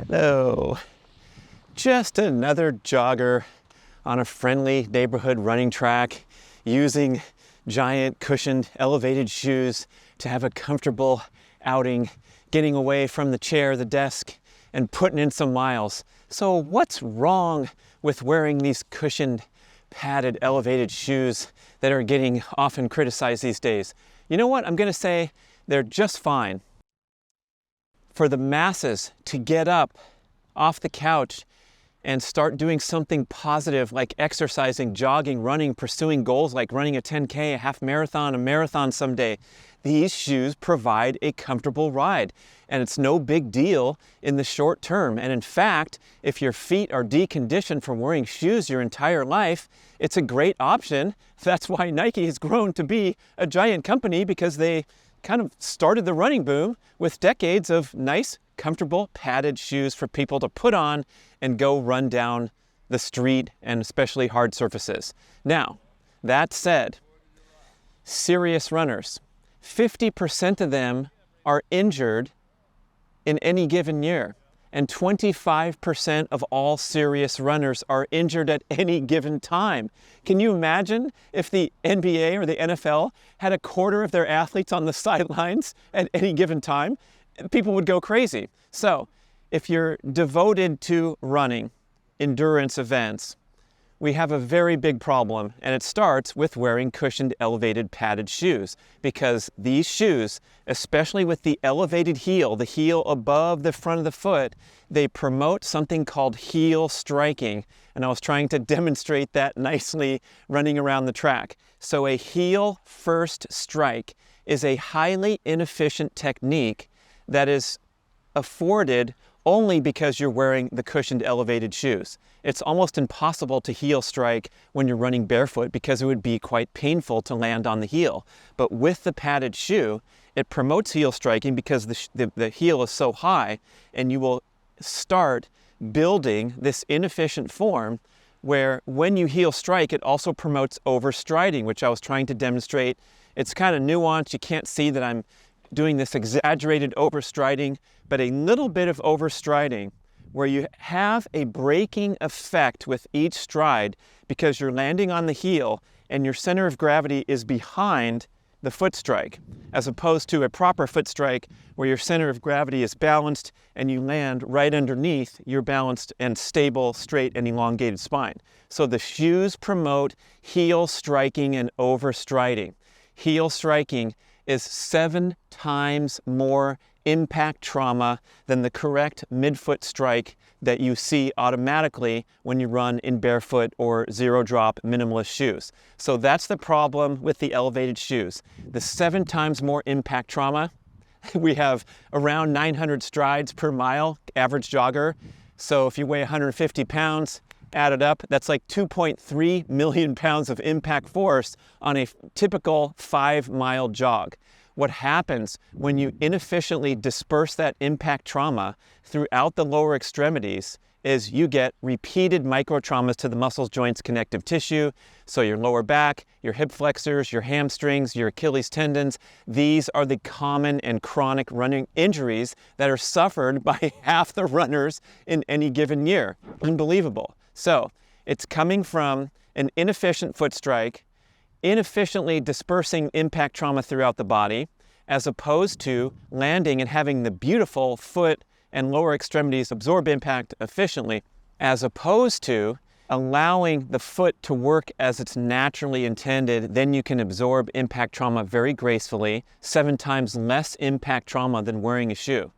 Hello. Just another jogger on a friendly neighborhood running track using giant cushioned elevated shoes to have a comfortable outing, getting away from the chair, the desk, and putting in some miles. So what's wrong with wearing these cushioned, padded, elevated shoes that are getting often criticized these days? You know what? I'm going to say they're just fine. For the masses to get up off the couch and start doing something positive like exercising, jogging, running, pursuing goals like running a 10K, a half marathon, a marathon someday, these shoes provide a comfortable ride. And it's no big deal in the short term. And in fact, if your feet are deconditioned from wearing shoes your entire life, it's a great option. That's why Nike has grown to be a giant company, because they kind of started the running boom with decades of nice, comfortable, padded shoes for people to put on and go run down the street, and especially hard surfaces. Now, that said, serious runners, 50% of them are injured in any given year, and 25% of all serious runners are injured at any given time. Can you imagine if the NBA or the NFL had a quarter of their athletes on the sidelines at any given time? People would go crazy. So if you're devoted to running, endurance events, we have a very big problem, and it starts with wearing cushioned, elevated, padded shoes, because these shoes, especially with the elevated heel, the heel above the front of the foot, they promote something called heel striking, and I was trying to demonstrate that nicely running around the track. So a heel first strike is a highly inefficient technique that is afforded only because you're wearing the cushioned elevated shoes. It's almost impossible to heel strike when you're running barefoot, because it would be quite painful to land on the heel. But with the padded shoe, it promotes heel striking because the heel is so high, and you will start building this inefficient form where when you heel strike, it also promotes overstriding, which I was trying to demonstrate. It's kind of nuanced. You can't see that I'm doing this exaggerated overstriding, but a little bit of overstriding where you have a braking effect with each stride because you're landing on the heel and your center of gravity is behind the foot strike, as opposed to a proper foot strike where your center of gravity is balanced and you land right underneath your balanced and stable, straight and elongated spine. So the shoes promote heel striking and overstriding. Heel striking is 7 times more impact trauma than the correct midfoot strike that you see automatically when you run in barefoot or zero drop minimalist shoes. So that's the problem with the elevated shoes. The 7 times more impact trauma. We have around 900 strides per mile, average jogger. So if you weigh 150 pounds, add it up, that's like 2.3 million pounds of impact force on a typical 5-mile jog. What happens when you inefficiently disperse that impact trauma throughout the lower extremities is you get repeated microtraumas to the muscles, joints, connective tissue. So your lower back, your hip flexors, your hamstrings, your Achilles tendons, these are the common and chronic running injuries that are suffered by half the runners in any given year. Unbelievable. So it's coming from an inefficient foot strike, inefficiently dispersing impact trauma throughout the body, as opposed to landing and having the beautiful foot and lower extremities absorb impact efficiently, as opposed to allowing the foot to work as it's naturally intended. Then you can absorb impact trauma very gracefully, 7 times less impact trauma than wearing a shoe.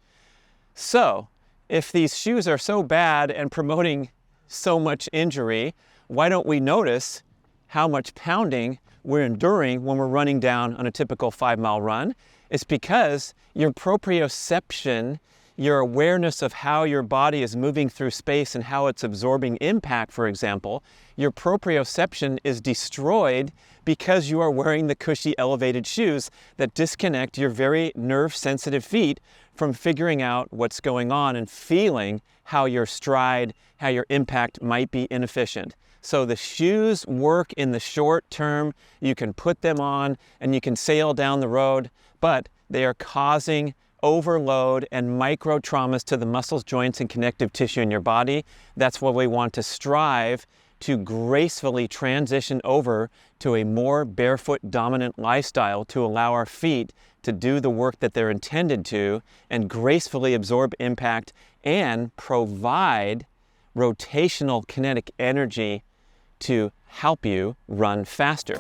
So if these shoes are so bad and promoting so much injury, why don't we notice how much pounding we're enduring when we're running down on a typical 5-mile run? It's because your proprioception, your awareness of how your body is moving through space and how it's absorbing impact, for example, your proprioception is destroyed because you are wearing the cushy elevated shoes that disconnect your very nerve-sensitive feet from figuring out what's going on and feeling how your stride, how your impact might be inefficient. So the shoes work in the short term. You can put them on and you can sail down the road, but they are causing overload and micro traumas to the muscles, joints, and connective tissue in your body. That's what we want to strive to gracefully transition over to a more barefoot dominant lifestyle to allow our feet to do the work that they're intended to and gracefully absorb impact and provide rotational kinetic energy to help you run faster.